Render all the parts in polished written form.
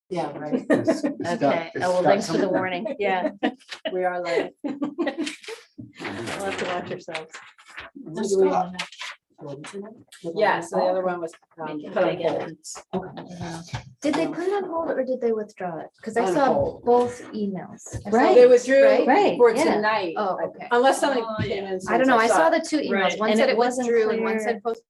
Yeah, right. Okay, oh, well, thanks for the warning, yeah. We are like. We'll have to watch ourselves. Yeah, so the other one was Make it put on big hold. entrance. Did they put it on hold or did they withdraw it? Because I On saw hold. both emails. I saw- Right. They withdrew Right, for yeah. tonight. Oh, okay. Unless somebody Oh, came in. I don't know. I since saw the two emails. Right, One and said it it wasn't withdrew and one clear. said post.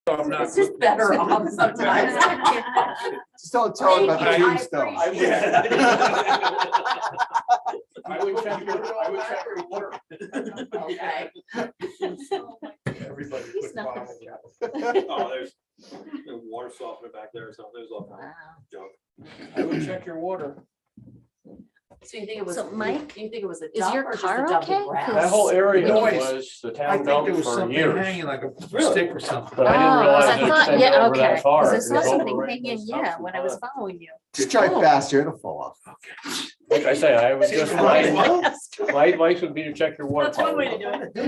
It's just better off sometimes. Just don't tell them about the tombstone. I would check your water. Okay. Everybody He's put not bottles. Oh, there's a water softener back there or something. There's all kinds of junk. I would check your water. So you think it was, So, Mike, you think it was a is dump your or just a car dump of okay? grass? That whole area Noise. was the I town think there dump was for something years. hanging like a Really? stick or something. But I didn't Oh, realize I it thought, extended yeah, over that okay, far. because I It was saw something overridden hanging, stuff yeah, from when I was that. following you. Just drive Oh. faster, it'll fall off. Like I say, I was just, Right. my advice would be to check your water. That's one way to quality. do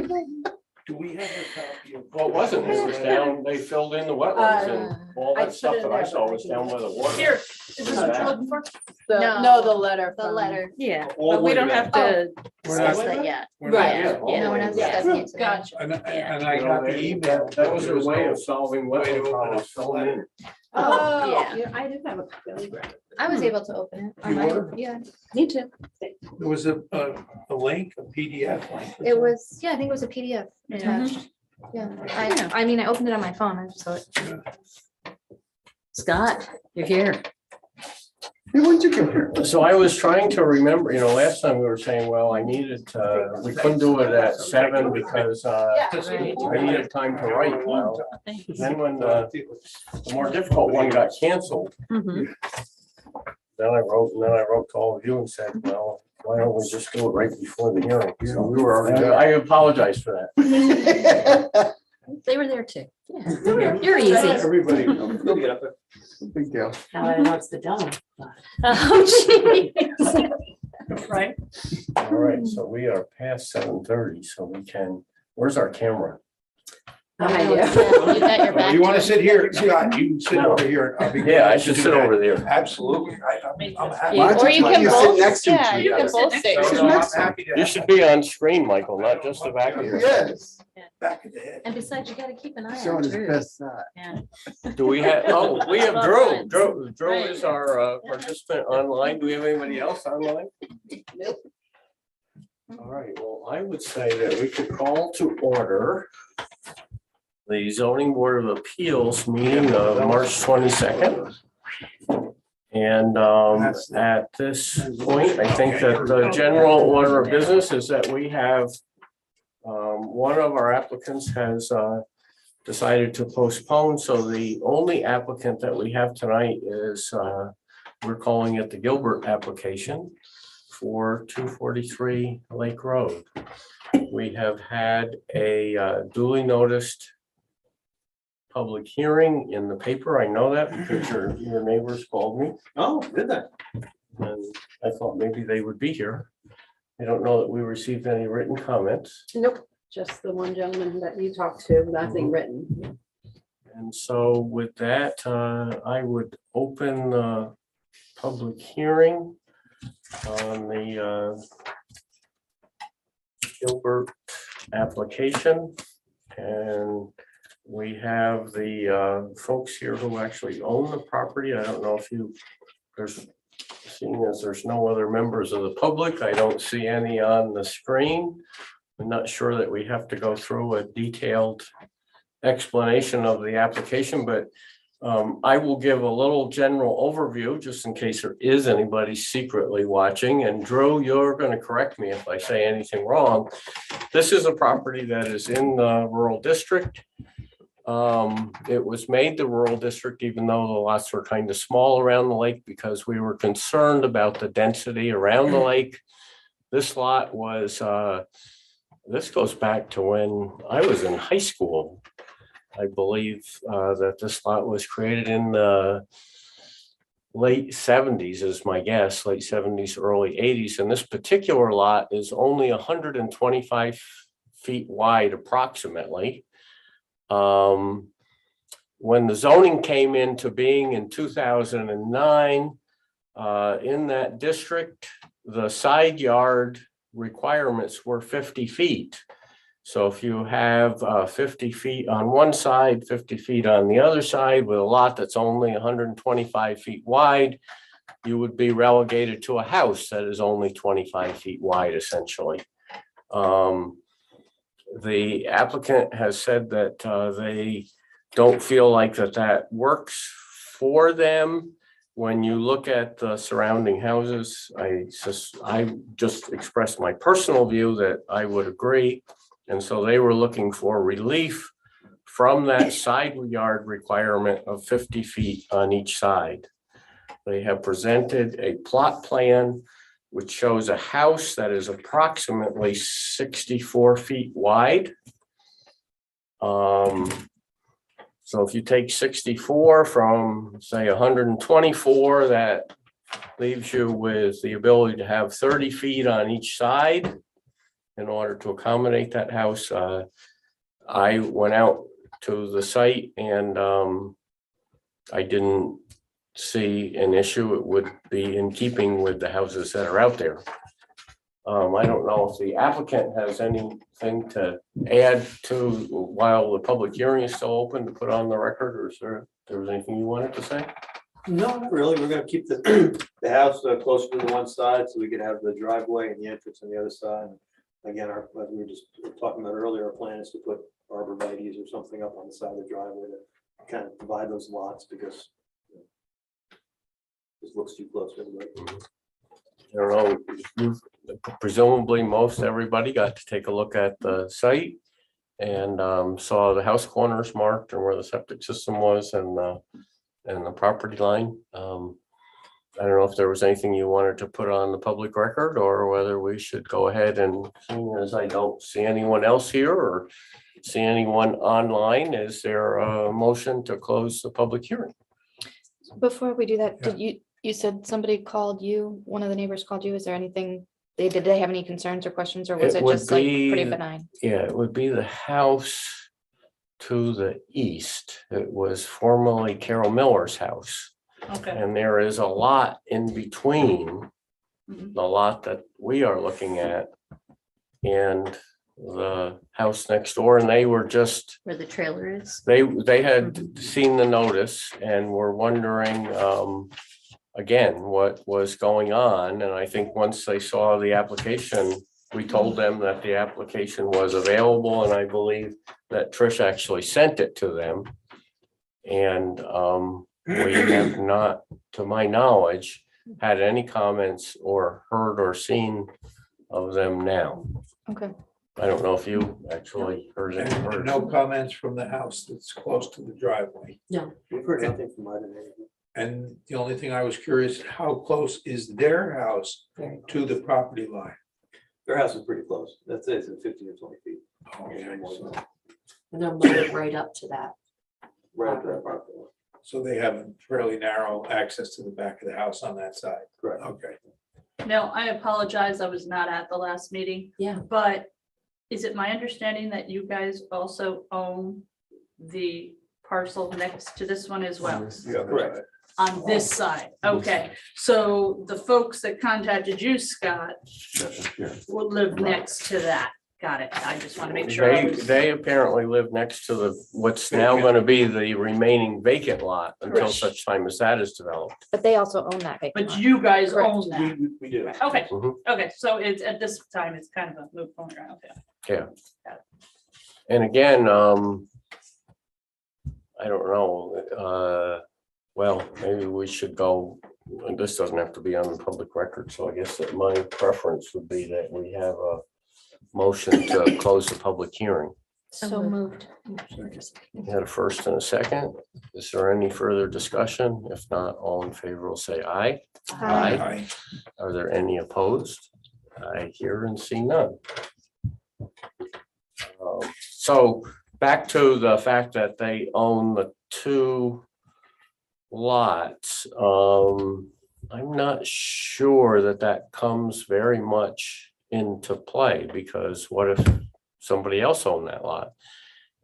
it. Do we have a copy of? Well, it wasn't, it was down, they filled in the wetlands and all I that stuff put it that in I there, saw but I was can down get by the it. water. Here, is this what you're looking for? No, the letter. The from- letter. Yeah, All the but we way don't back. have to We're not- discuss that yet. we're not- Right. Yeah, Yeah. No, we're not Yes. discussing it today. Gotcha. And Yeah. I got the email. That was a way of solving Way to wetland open problems. up the letter. Oh, Yeah. yeah, I didn't have a copy. I was able to open it. on You my- were? Yeah, Me too. There was a link, a PDF link. or it was, yeah, I think it was a PDF Yeah. attached. Yeah, Yeah. I mean, I opened it on my phone, I just saw it. Scott, you're here. Hey, when'd you get here? So I was trying to remember, last time we were saying, well, I needed, we couldn't do it at 7 because Yeah. I needed time to write. Well, then when the more difficult one got canceled, Mhm. then I wrote to all of you and said, well, why don't we just do it right before the hearing? So We were already there. I apologize for that. They were there too. Yeah. You're easy. Everybody, You'll get up there. big deal. Now I know it's the dumb. Oh, jeez. Right. All right, so we are past 7:30, so we can, where's our camera? Behind you. You got your back. You want to to sit here? Scott, you can sit over here. I'll be Yeah, glad I to should do sit that. over there. Absolutely. I'm happy. Yeah, or you Why don't can you sit both, next to yeah, each you can other? both sit. No, no, I'm happy to You have should be on screen, Michael, not just the back of your head. Yes. Back of the head. And besides, you gotta keep an eye Showing on his Drew. best side. Yeah. Do we have, oh, we have Love Drew. lines. Drew Right. is our participant online. Do we have anybody else online? All right, well, I would say that we could call to order the zoning board of appeals meeting of March 22nd. And at this point, I think that the general order of business is that we have one of our applicants has decided to postpone. So the only applicant that we have tonight is we're calling it the Gilbert application for 243 Lake Road. We have had a duly noticed public hearing in the paper. I know that because your neighbors called me Oh, did that? and I thought maybe they would be here. I don't know that we received any written comments. Nope, just the one gentleman that you talked to, nothing written. And so with that, I would open the public hearing on the Gilbert application. And we have the folks here who actually own the property. I don't know if seeing as there's no other members of the public, I don't see any on the screen. I'm not sure that we have to go through a detailed explanation of the application, but I will give a little general overview just in case there is anybody secretly watching. And Drew, you're going to correct me if I say anything wrong. This is a property that is in the rural district. It was made the rural district, even though the lots were kind of small around the lake, because we were concerned about the density around the lake. This lot was, this goes back to when I was in high school. I believe that this lot was created in the late 70s is my guess, late 70s, early 80s. And this particular lot is only 125 feet wide approximately. When the zoning came into being in 2009, in that district, the side yard requirements were 50 feet. So if you have 50 feet on one side, 50 feet on the other side with a lot that's only 125 feet wide, you would be relegated to a house that is only 25 feet wide, essentially. The applicant has said that they don't feel like that works for them. When you look at the surrounding houses, I just expressed my personal view that I would agree. And so they were looking for relief from that side yard requirement of 50 feet on each side. They have presented a plot plan which shows a house that is approximately 64 feet wide. So if you take 64 from, say, 124, that leaves you with the ability to have 30 feet on each side in order to accommodate that house. I went out to the site and I didn't see an issue. It would be in keeping with the houses that are out there. I don't know if the applicant has anything to add to while the public hearing is still open to put on the record, or is there was anything you wanted to say? No, not really. We're gonna keep the the house closer to the one side so we could have the driveway and the entrance on the other side. Again, as we were just talking about earlier, our plan is to put arborvitaes or something up on the side of the driveway to kind of divide those lots because this looks too close to everybody. I don't know, presumably most everybody got to take a look at the site and saw the house corners marked and where the septic system was and the property line. I don't know if there was anything you wanted to put on the public record or whether we should go ahead and, seeing as I don't see anyone else here or see anyone online, is there a motion to close the public hearing? Before we do that, you said somebody called you, one of the neighbors called you. Is there anything, did they have any concerns or questions, or was It it would just like be- pretty benign? Yeah, it would be the house to the east. It was formerly Carol Miller's house. Okay. And there is a lot in between the lot that we are looking at and the house next door. And they were just, Where the trailer is. they had seen the notice and were wondering, again, what was going on. And I think once they saw the application We told them that the application was available, and I believe that Trish actually sent it to them. And we have not, to my knowledge, had any comments or heard or seen of them now. Okay. I don't know if you actually heard it. And no comments from the house that's close to the driveway. We've heard nothing from either neighbor. And the only thing I was curious, how close is their house Very to the property line? Their house is pretty close. That's it, it's 15 or 20 feet. Okay, And they're moving right up to that. Right up to that property line. so they have a fairly narrow access to the back of the house on that side. Correct. Okay. Now, I apologize, I was not at the last meeting. Yeah. But is it my understanding that you guys also own the parcel next to this one as well? The other Correct. side. On this side, okay. So the folks that contacted you, Scott, would live next to that. Got it. I just want to make sure. I was- They apparently live next to what's now gonna be the remaining vacant lot until Correct. such time as that is developed. But they also own that vacant But lot. you guys Correct. own that. We do. Okay, Mhm. okay. So it's, at this time, it's kind of a moot point around there. And again, I don't know, well, maybe we should go, and this doesn't have to be on the public record, so I guess that my preference would be that we have a motion to close the public hearing. So moved. We had a first and a second. Is there any further discussion? If not, all in favor will say aye. Aye. Aye. Are there any opposed? I hear and see none. So back to the fact that they own the two lots. I'm not sure that that comes very much into play, because what if somebody else owned that lot?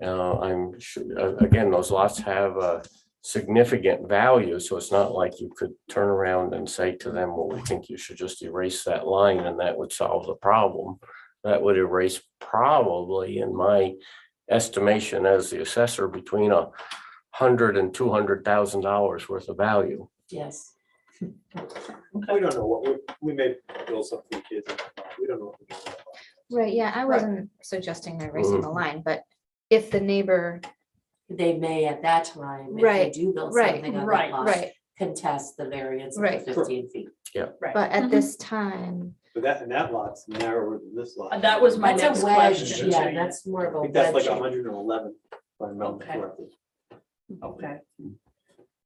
I'm sure, again, those lots have a significant value, so it's not like you could turn around and say to them, well, we think you should just erase that line and that would solve the problem. That would erase probably, in my estimation as the assessor, between $100,000 and $200,000 worth of value. Yes. We don't know what, we may build something for kids. We don't know what we're doing. Right, yeah, I wasn't suggesting erasing the line, but if the neighbor, They may at that time, if they Right, do build right, something on right, that lot, right, contest the variance of Right. the 15 feet. Right. but at this time, But that lot's narrower than this lot. That was my That's next a wedge, question. yeah, that's more of I a think that's like wedge. 111, if I remember Okay. correctly. Okay.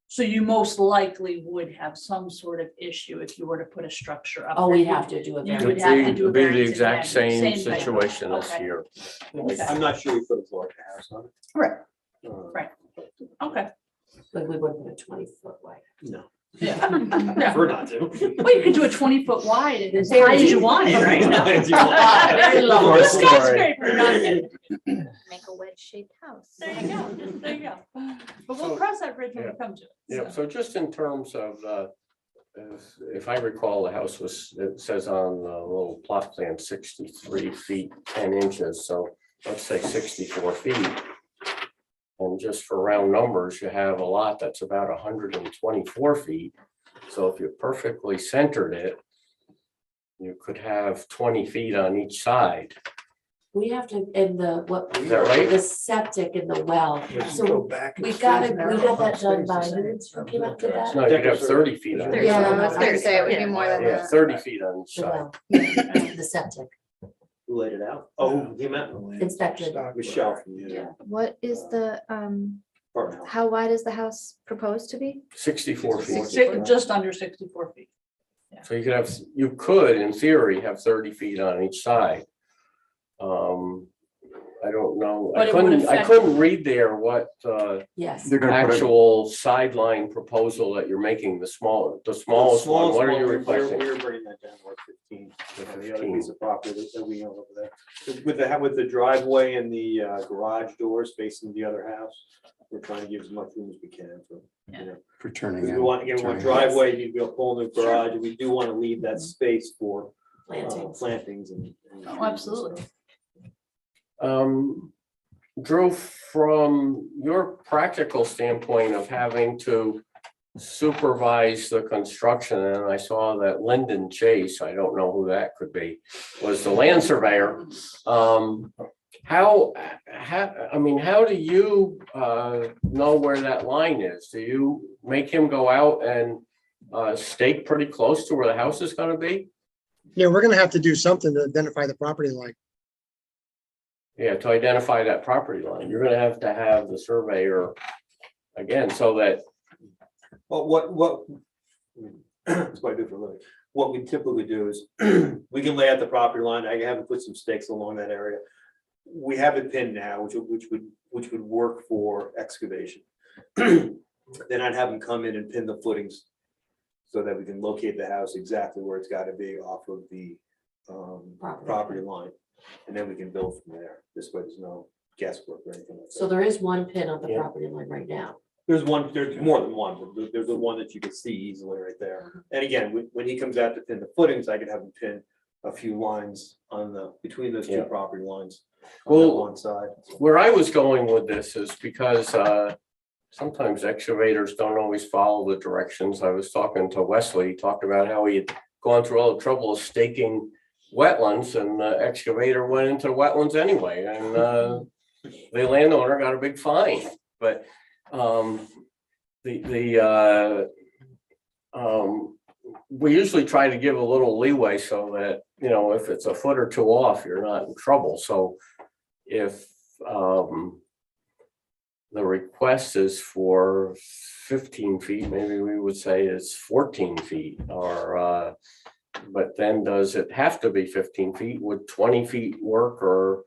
So you most likely would have some sort of issue if you were to put a structure up. Oh, there. we have to do a You It'd would variance. have to do a be the variance exact again, same same type of- situation this okay. year. I'm not sure we put as large a house on it. Right. Uh, Okay. But we wouldn't put a 20-foot wide. No, Yeah. Yeah. prefer not to. Well, you could do a 20-foot wide and as high as you want it, right? As you want. Very low. Or This story. skyscraper, not kidding. make a wedge shaped house. There you go, there you go. But we'll cross that bridge when we come to it. Yeah, so. so just in terms of, if I recall, the house was, it says on the little plot plan, 63 feet, 10 inches, so let's say 64 feet. And just for round numbers, you have a lot that's about 124 feet. So if you perfectly centered it, you could have 20 feet on each side. We have to, in the, what? Is that right? The septic in the well, Let's go so back and we see gotta, if we had that done stays by, the same. who came up with that? No, you could have 30 feet on each Yeah, side. I was gonna say it would be more than Yeah, that. 30 feet on each The side. well, the septic, Who laid it out? Oh, he meant Inspector. Michelle from the yeah. What is the, apartment house. how wide is the house proposed to be? 64 feet. Just under 64 feet. So you could have, you could, in theory, have 30 feet on each side. I don't know, But it would I affect- couldn't read there what Yes, actual sideline proposal that you're making, the smallest one, what are you requesting? We're bringing that down to like 15, the other piece of property that we own over there. With the driveway and the garage doors facing the other house, we're trying to give as much room as we can for, you know. For turning Because in. we want, again, we want driveway, you go pull in the garage, and we do want to leave that space for plantings. plantings and. Oh, absolutely. Drew, from your practical standpoint of having to supervised the construction, and I saw that Lyndon Chase, I don't know who that could be, was the land surveyor. How, how do you know where that line is? Do you make him go out and stake pretty close to where the house is gonna be? Yeah, we're gonna have to do something to identify the property line. Yeah, to identify that property line, you're gonna have to have the surveyor again, so that, Well, that's what I do for a living. What we typically do is, we can lay out the property line, I have to put some stakes along that area. We have it pinned now, which would work for excavation. Then I'd have them come in and pin the footings so that we can locate the house exactly where it's gotta be off of the property line. And then we can build from there. This way there's no guesswork or anything like that. So there is one pin on the Yeah. property line right now. There's more than one, but there's the one that you can see easily right there. And again, when he comes out to pin the footings, I could have him pin a few lines between those two Yeah. property lines. Well, On that one side. where I was going with this is because sometimes excavators don't always follow the directions. I was talking to Wesley, he talked about how he had gone through all the trouble of staking wetlands, and the excavator went into the wetlands anyway, and the landowner got a big fine. But we usually try to give a little leeway so that, you know, if it's a foot or two off, you're not in trouble. So if the request is for 15 feet, maybe we would say it's 14 feet, or but then does it have to be 15 feet? Would 20 feet work? Or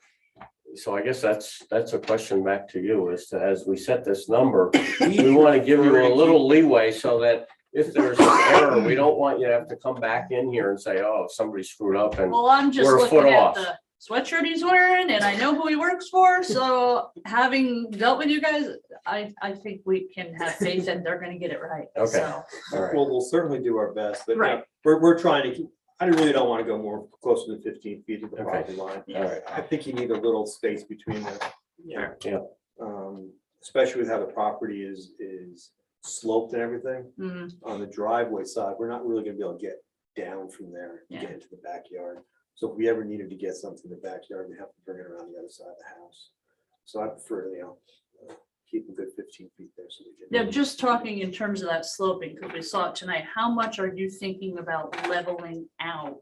so I guess that's a question back to you, as to, as we set this number, we want to give you a little leeway so that if there's an error, we don't want you to have to come back in here and say, oh, somebody screwed up. And Well, I'm just We're a foot looking at off. the sweatshirt he's wearing and I know who he works for. So having dealt with you guys, I think we can have faith that they're gonna get it right. Okay. So, all right. Well, we'll certainly do our best, but Right. we're trying to keep, I really don't want to go more closer than 15 feet to the Okay. property line. All right. I think you need a little space between them. Sure. Yeah. Especially with how the property is sloped and everything. mhm. On the driveway side, we're not really gonna be able to get down from there to Yeah. get into the backyard. So if we ever needed to get something in the backyard, we have to bring it around the other side of the house. So I prefer, keep a good 15 feet there so we can. Now, just talking in terms of that sloping, because we saw it tonight, how much are you thinking about leveling out?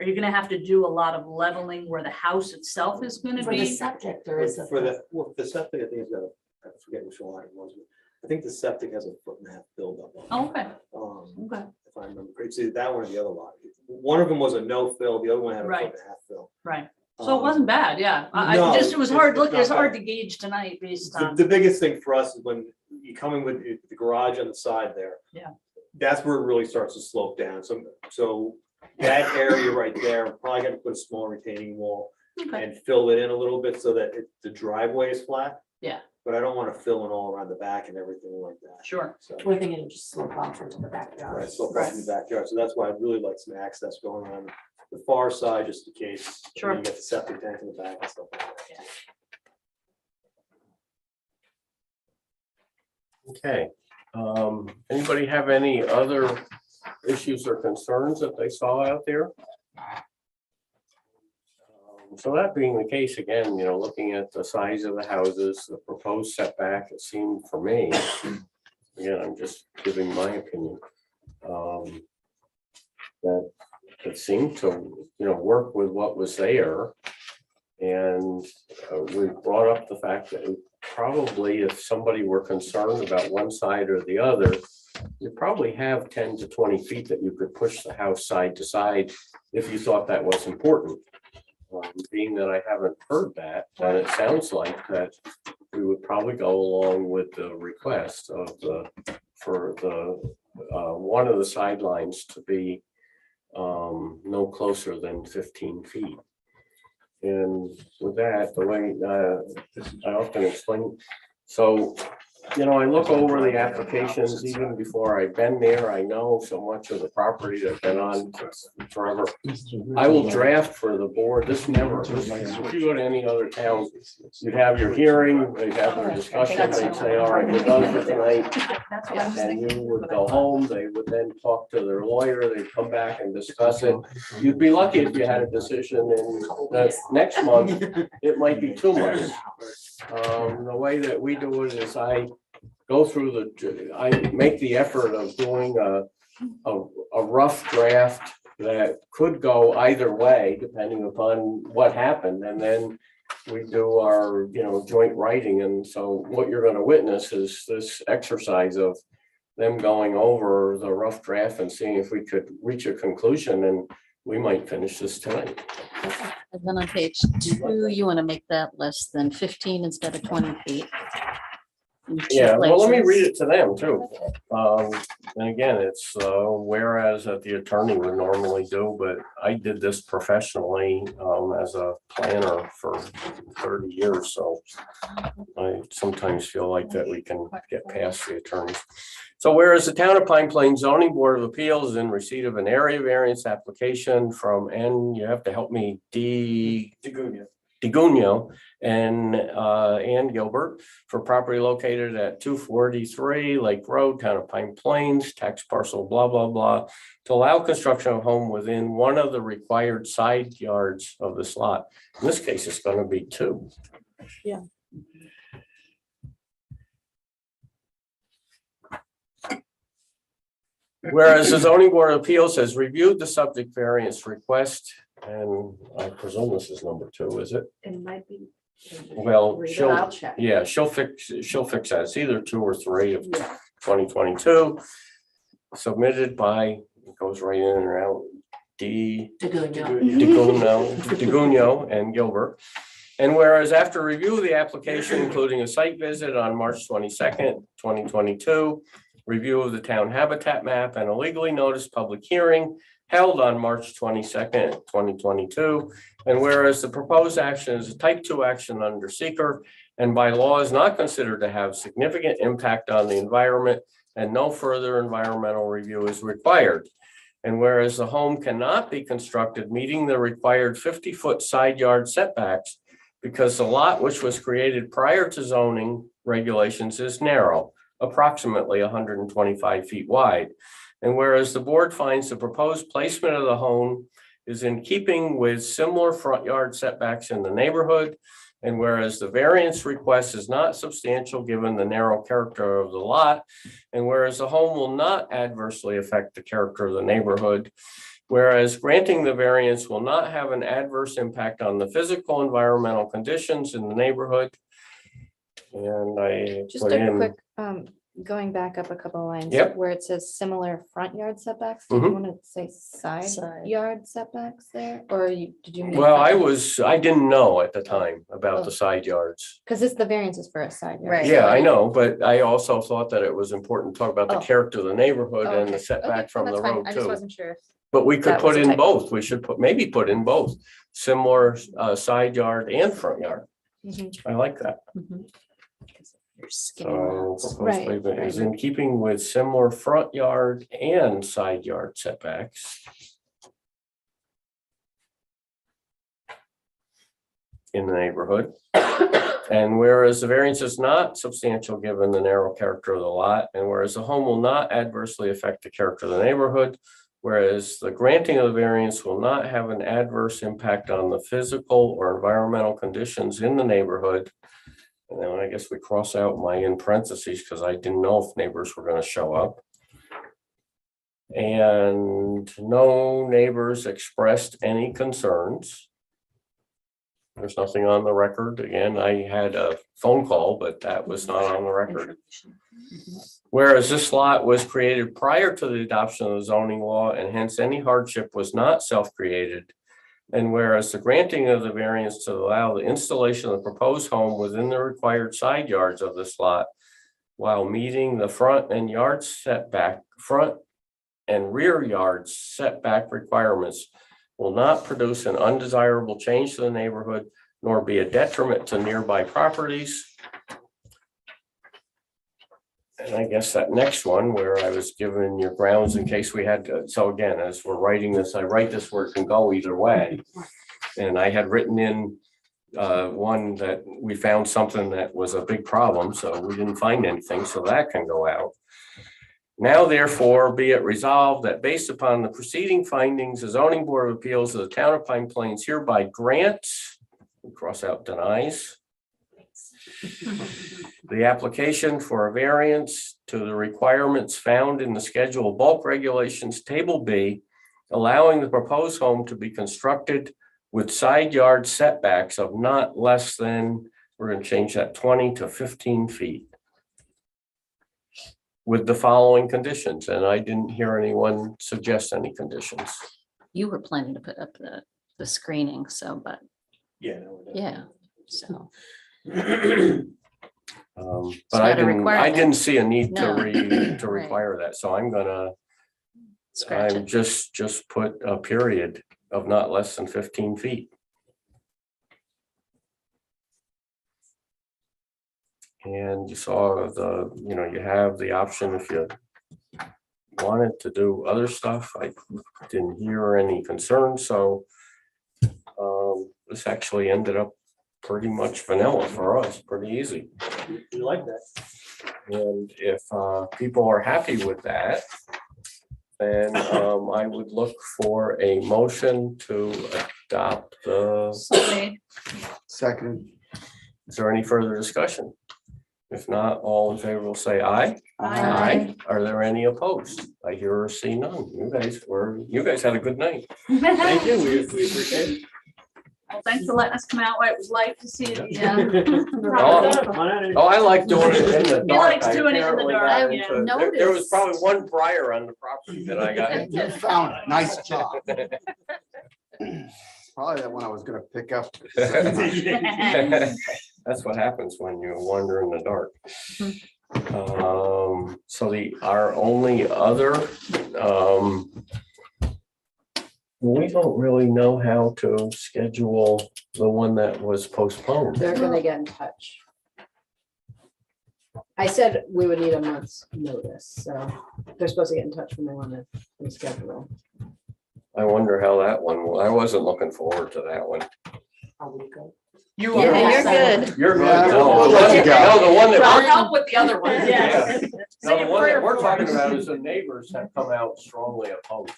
Are you gonna have to do a lot of leveling where the house itself is gonna For the be? septic, there is a. For the septic, I think it's got I forget which one it was. But I think the septic has a 1.5 foot buildup. on it. Oh, okay, Um, okay, If I remember, it's either that one or the other lot. One of them was a no fill, the other one had a Right. 1.5 fill. right. So it wasn't bad, yeah. no, I just, it was hard, it's it was not hard bad. to gauge tonight based The, on, the biggest thing for us is when you come in with the garage on the side there. Yeah. That's where it really starts to slope down. So that area right there, probably got to put a small retaining wall okay, and fill it in a little bit so that the driveway is flat. Yeah. But I don't want to fill in all around the back and everything like that. sure, So. We're thinking it'll just slope off into the backyard. Right, so in the backyard, so that's why I'd really like some access going on the far side, just in case. Sure. You get the septic tank in the back and stuff like that. Okay, anybody have any other issues or concerns that they saw out there? So that being the case, again, you know, looking at the size of the houses, the proposed setback, it seemed for me, again, I'm just giving my opinion, that it seemed to, you know, work with what was there. And we brought up the fact that probably if somebody were concerned about one side or the other, you probably have 10 to 20 feet that you could push the house side to side if you thought that was important. Being that I haven't heard that, and it sounds like that we would probably go along with the request of for one of the sidelines to be no closer than 15 feet. And with that, the way I often explain, so I look over the applications even before I've been there. I know so much of the property that's been on forever. I will draft for the board. This never, if you go to any other town, you'd have your hearing, they'd have their discussion, they'd say, all right, we're done for tonight. That's what I was And thinking. you would go home, they would then talk to their lawyer, they'd come back and discuss it. You'd be lucky if you had a decision in the next month, it might be 2 months. The way that we do it is I go through I make the effort of doing a rough draft that could go either way, depending upon what happened, and then we do our, joint writing, and so what you're gonna witness is this exercise of them going over the rough draft and seeing if we could reach a conclusion, and we might finish this tonight. And then on page 2, you want to make that less than 15 instead of 20 feet. in 2 Yeah, well, let me places. read it to them too. And again, it's whereas that the attorney would normally do, but I did this professionally as a planner for 30 years, so I sometimes feel like that we can get past the attorneys. So whereas the town of Pine Plains Zoning Board of Appeals is in receipt of an area variance application from, and you have to help me, DeGuno and Ann Gilbert for property located at 243 Lake Road, town of Pine Plains, tax parcel, blah, blah, blah, to allow construction of home within one of the required side yards of this lot. In this case, it's going to be 2. Yeah. Whereas the zoning board of appeals has reviewed the subject variance request, and I presume this is number 2, is it? It might be. Well, Read it, she'll, I'll check. yeah, she'll fix that. It's either 2 or 3 of Yeah. 2022. Submitted by, it goes right in or out, DeGuno and Gilbert. And whereas after review of the application, including a site visit on March 22nd, 2022, review of the town habitat map and a legally noticed public hearing held on March 22nd, 2022. And whereas the proposed action is a type 2 action under seeker and by law is not considered to have significant impact on the environment and no further environmental review is required. And whereas the home cannot be constructed meeting the required 50-foot side yard setbacks because the lot which was created prior to zoning regulations is narrow, approximately 125 feet wide. And whereas the board finds the proposed placement of the home is in keeping with similar front yard setbacks in the neighborhood, and whereas the variance request is not substantial given the narrow character of the lot, and whereas the home will not adversely affect the character of the neighborhood, whereas granting the variance will not have an adverse impact on the physical environmental conditions in the neighborhood. And I Just put a in, quick, going back up a couple of lines. Yep. Where it says similar front yard setbacks, did you Mhm. want to say side Side. yard setbacks there, or did you? mean well, front? I didn't know at the time about the Oh. side yards. Cause it's the variance is for a side yard. Right. so Yeah, I like- know, but I also thought that it was important to talk about the Oh. character of the neighborhood Oh, and okay. the setback Okay, from the that's fine. road I just too. wasn't sure. But we could that was put a in typo. both. We should maybe put in both, similar side yard and front yard. Mhm. I like that. You're skinny So lots. proposed Right, pavement is right. in keeping with similar front yard and side yard setbacks in the neighborhood. And whereas the variance is not substantial given the narrow character of the lot, and whereas the home will not adversely affect the character of the neighborhood, whereas the granting of the variance will not have an adverse impact on the physical or environmental conditions in the neighborhood. And then I guess we cross out my in parentheses because I didn't know if neighbors were going to show up. And no neighbors expressed any concerns. There's nothing on the record. Again, I had a phone call, but that was not on the record. Whereas this lot was created prior to the adoption of the zoning law and hence any hardship was not self-created. And whereas the granting of the variance to allow the installation of the proposed home within the required side yards of this lot while meeting the front and rear yard setback requirements will not produce an undesirable change to the neighborhood nor be a detriment to nearby properties. And I guess that next one where I was given your grounds in case we had to, so again, as we're writing this, I write this where it can go either way. And I had written in one that we found something that was a big problem, so we didn't find anything, so that can go out. Now therefore be it resolved that based upon the preceding findings, the zoning board of appeals of the town of Pine Plains hereby grants, cross out denies, the application for a variance to the requirements found in the schedule of bulk regulations, table B, allowing the proposed home to be constructed with side yard setbacks of not less than, we're going to change that 20 to 15 feet. With the following conditions, and I didn't hear anyone suggest any conditions. You were planning to put up the screening, so, but Yeah. no, we're yeah, so. But I not a didn't requirement. see a need to No. to Right. require that, so I'm gonna, Scratch I'm it. just put a period of not less than 15 feet. And you saw the, you have the option if you wanted to do other stuff. I didn't hear any concerns, so this actually ended up pretty much vanilla for us, pretty easy. We like that. And if people are happy with that, then I would look for a motion to adopt the, Second. is there any further discussion? If not, all in favor will say aye. Aye. Are there any opposed? I hear or see none. You guys had a good night. Thank you, we appreciate it. Well, thanks for letting us come out while it was light to see it. Oh, I like doing it in the dark. He likes I doing it in the apparently dark, got yeah. into- There was probably one briar on the property that I got into. You found it. Nice job. Probably that one I was gonna pick up. That's what happens when you wander in the dark. So our only other, we don't really know how to schedule the one that was postponed. They're gonna get in touch. I said we would need a month's notice, so they're supposed to get in touch when they want to reschedule. I wonder how that one, I wasn't looking forward to that one. You Yeah, are. you're good. You're good. Yeah, No, we'll the let one- you go. no, the one that I'll we're- help with the other one. Yeah. No, the one that we're talking for about is the neighbors have come out strongly opposed.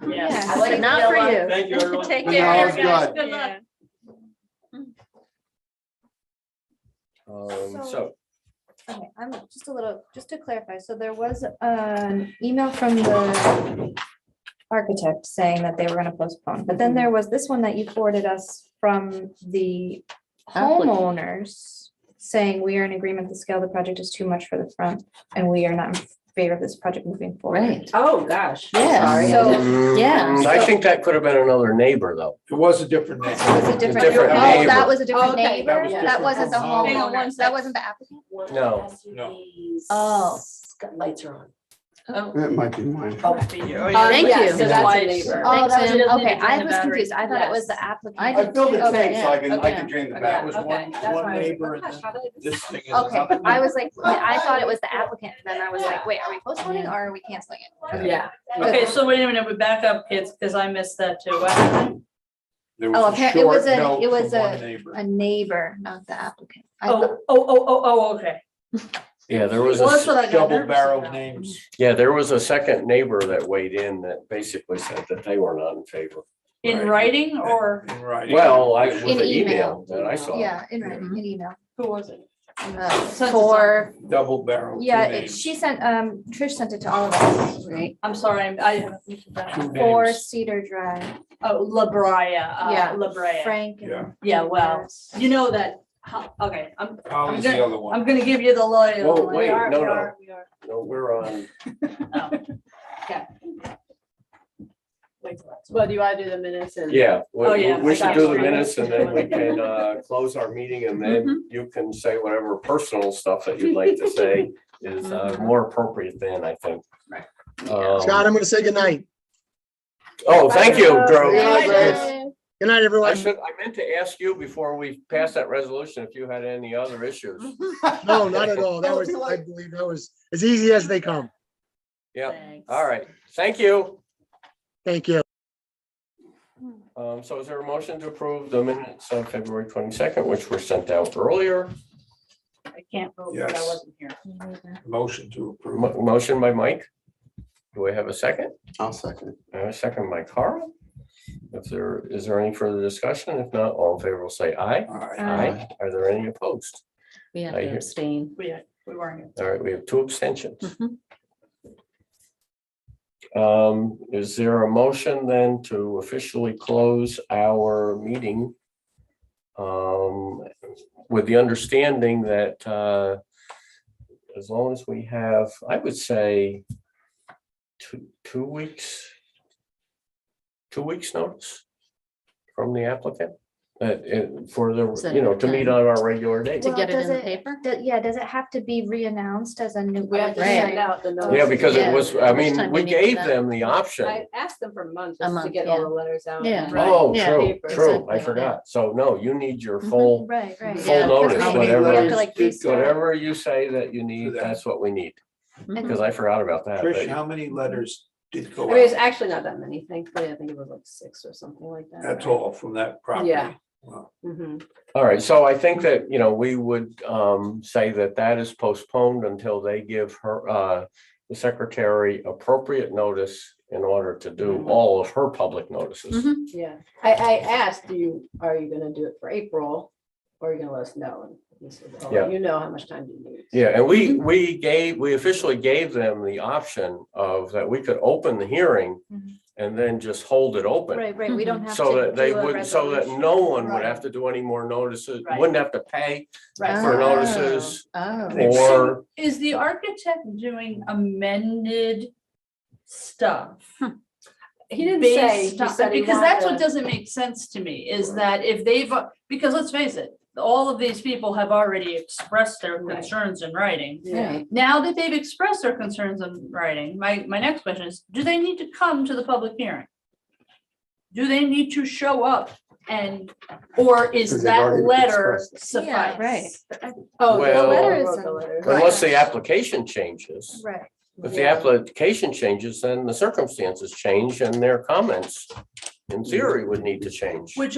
Yes. I like Not for you. Thank you, everyone. Take No, care. it's guys. good. Good luck. So, Okay, I'm just a little, just to clarify, so there was an email from the architect saying that they were gonna postpone, but then there was this one that you forwarded us from the Applicant. homeowners saying we are in agreement, the scale of the project is too much for the front, and we are not in favor of this project moving forward. Right, Oh, gosh. Yeah. Sorry. So- Yeah. I think that could have been another neighbor though. It was a different name. it was a different, different oh, neighbor. that was a different Okay, neighbor, that was that different wasn't the from hang on one homeowner, that sec. wasn't the applicant? No. Oh. Lights are on. It might be mine. Thank yeah, you. So that's a neighbor. Oh, that Thanks, was, Em. okay, I Drain the was battery. confused, I thought it was the Yes. applicant. I I filled the Okay, tank so I can okay. drain the That back. was one neighbor and then this thing is. Okay, another I was like, I thought it was the applicant, and then I was like, wait, are we postponing or are we canceling it? Yeah. Okay, so wait a minute, we back up, kids, because I missed that too. What happened? There Oh, was a apparently it was short a- note it was from one a- neighbor. A neighbor, not the applicant. I thought- Okay. Yeah, there was Well, that's a, what I got Double nervous barreled about. names. yeah, there was a second neighbor that weighed in that basically said that they were not in favor. In Right. writing or In writing. Well, I, with In the email. email that I saw. Yeah, in writing, in email. who was it? For, Double barreled. yeah, she sent, Trish sent it to all of us. right. I'm sorry, I haven't. looked at Two that. For names. Cedar Drive, Oh, La Brea, Yeah. La Brea. Frank. Yeah. and- Yeah, well, you know that, okay, Holly's the other one. I'm gonna give you the loyal. Whoa, wait, We are, no, we no. are, we are. No, we're on, Oh, Well, do you want to do the minutes and? yeah, Oh, yeah, we I should got do you. the minutes and then we can close our meeting and Mm-hmm. then you can say whatever personal stuff that you'd like to say is more appropriate then, I think. Right. Um, Scott, I'm gonna say goodnight. Oh, thank you, Drew. Yeah, Bye. Good night, everyone. I meant to ask you before we pass that resolution if you had any other issues. No, not at all. That was, I believe that was as easy as they come. Yeah, Thanks. all right. Thank you. Thank you. So is there a motion to approve the minutes of February 22nd, which were sent out earlier? I can't vote because I Yes. wasn't here. Motion to approve. Motion by Mike. Do I have a second? I'll second. A second by Carl. Is there any further discussion? If not, all in favor will say aye. All right. Aye. Are there any opposed? We have I to hear- abstain. We weren't. All right, we have 2 abstentions. Mhm. Is there a motion then to officially close our meeting? With the understanding that, as long as we have, I would say, 2 weeks. 2 weeks notice from the applicant, for Is the, that to enough meet time? on our regular date. To Well, get it does in the paper? Yeah, does it have to be re-announced as a new? We have to public Right. send hearing? out the notice. Yeah, because it Yeah. was, I How much mean, time do we you need for gave that? them the option. I asked them for months A just to month, get all yeah. the letters out. Yeah. and- Oh, Yeah, true, paper. true, I exactly. forgot. So no, you need your Mhm. full, Right, right. full Yeah, notice, How many We have whatever, to, like, letters did go- whatever you say that you need, that. that's what we need. Mhm. Because I forgot about that. Trish, but- how many letters did go I mean, it's out? actually not that many, thankfully. I think it was like 6 or something like that. That's all from that property? Yeah. Wow. Mhm. All right, so I think that, we would say that that is postponed until they give her, the secretary appropriate notice in order to do Mhm. all of her public notices. Mhm. Yeah, I asked, are you gonna do it for April? Or are you gonna let us know? And he said, Yeah. oh, you know how much time do you need? Yeah, and we officially gave them the option of that we could open the hearing Mhm. and then just hold it open. Right, right. We don't have to. So that they do a wouldn't, so that resolution. no one would Right. have to do any more notices, Right. wouldn't have to pay Right. for Oh, notices Oh, or, Is the architect doing amended stuff? He didn't say, he Based on- said he because that's what wanted doesn't make sense to me, is that if they've, because let's face it, all of these people have already expressed their Right. concerns in writing. Yeah, right. Now that they've expressed their concerns in writing, my next question is, do they need to come to the public hearing? Do they need to show up or is Because they've that already letter expressed it. Yeah, suffice? right. oh, the Well- letter Letter wrote is the in- letter. unless the application changes. Right. If the Yeah. application changes, then the circumstances change and their comments, in theory, would need to change. Which,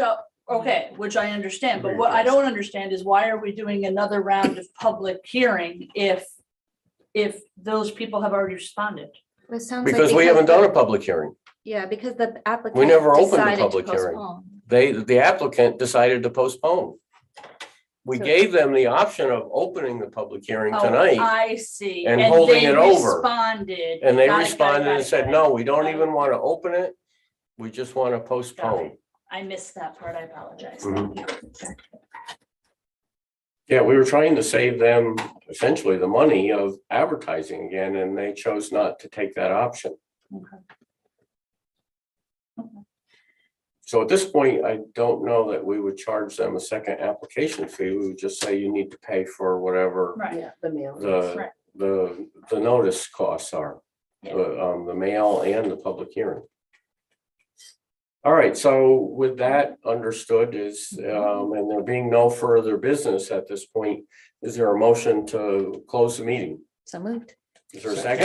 which I understand, but what I don't understand is why are we doing another round of public hearing if those people have already responded? It sounds like Because we haven't done the- a public hearing. Yeah, because the applicant. We never opened the decided to public hearing. postpone. The applicant decided to postpone. We So- gave them the option of opening the public hearing Oh, tonight, I see. and holding they it over. Responded. and they Got it, responded got and it, said, got it. no, we don't Got it. even want to open it. We just want to Got postpone. it. I missed that part. I apologize. Mhm. Thank you. Yeah, we were trying to save them essentially the money of advertising again, and they chose not to take that option. Okay. So at this point, I don't know that we would charge them a second application fee. We would just say you need to pay for whatever Right. Yeah, the mail. the, the notice costs are, Yeah. the mail and the public hearing. All right, so with that understood is, and there being no further business at this point, is there a motion to close the meeting? So moved. Is there a second?